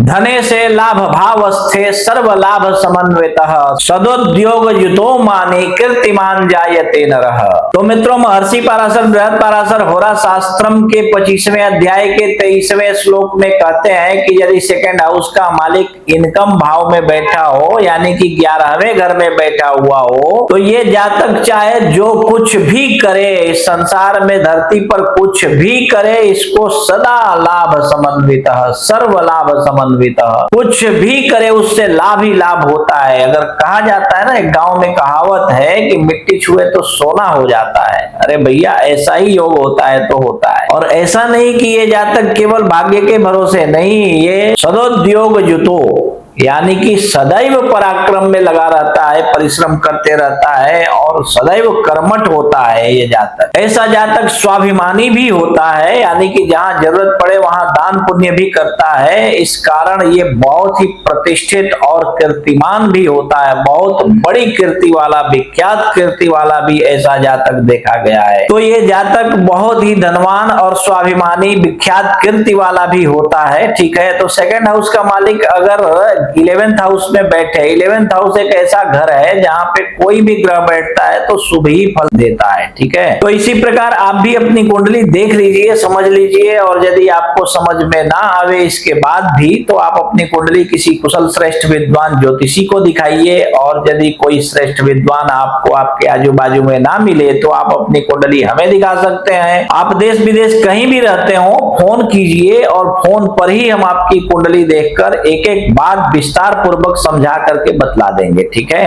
धने से लाभ भावस्थे सर्व लाभ समन्वितः सदोद्योग युतो माने कीर्तिमान जायते नरः। तो मित्रों, महर्षि पराशर बृहद पराशर होरा शास्त्रम के 25वें अध्याय के 23वें श्लोक में कहते हैं कि यदि सेकंड हाउस का मालिक इनकम भाव में बैठा हो, यानी कि 11वें घर में बैठा हुआ हो, तो ये जातक चाहे जो कुछ भी करे इस संसार में, धरती पर कुछ भी करे, इसको सदा लाभ समन्वित, सर्व लाभ समन्वित, कुछ भी करे उससे लाभ ही लाभ होता है। अगर कहा जाता है ना, एक गांव में कहावत है कि मिट्टी छुए तो सोना हो जाता है। अरे भैया, ऐसा ही योग होता है तो होता है। और ऐसा नहीं कि ये जातक केवल भाग्य के भरोसे नहीं, ये सदोद्योग युतो यानी कि सदैव पराक्रम में लगा रहता है, परिश्रम करते रहता है और सदैव कर्मठ होता है ये जातक। ऐसा जातक स्वाभिमानी भी होता है, यानी कि जहां जरूरत पड़े वहां दान पुण्य भी करता है। इस कारण ये बहुत ही प्रतिष्ठित और कीर्तिमान भी होता है, बहुत बड़ी कीर्ति वाला, विख्यात कीर्ति वाला भी ऐसा जातक देखा गया है। तो ये जातक बहुत ही धनवान और स्वाभिमानी, विख्यात कीर्ति वाला भी होता है। ठीक है, तो सेकंड हाउस का मालिक अगर 11th हाउस में बैठे, 11th हाउस एक ऐसा घर है जहां पे कोई भी ग्रह बैठता है तो शुभ ही फल देता है। ठीक है, तो इसी प्रकार आप भी अपनी कुंडली देख लीजिए, समझ लीजिए, और यदि आपको समझ में ना आवे इसके बाद भी, तो आप अपनी कुंडली किसी कुशल श्रेष्ठ विद्वान ज्योतिषी को दिखाइए। और यदि कोई श्रेष्ठ विद्वान आपको आपके आजू बाजू में ना मिले तो आप अपनी कुंडली हमें दिखा सकते हैं। आप देश विदेश कहीं भी रहते हो, फोन कीजिए और फोन पर ही हम आपकी कुंडली देखकर एक एक बात विस्तार पूर्वक समझा करके बतला देंगे। ठीक है।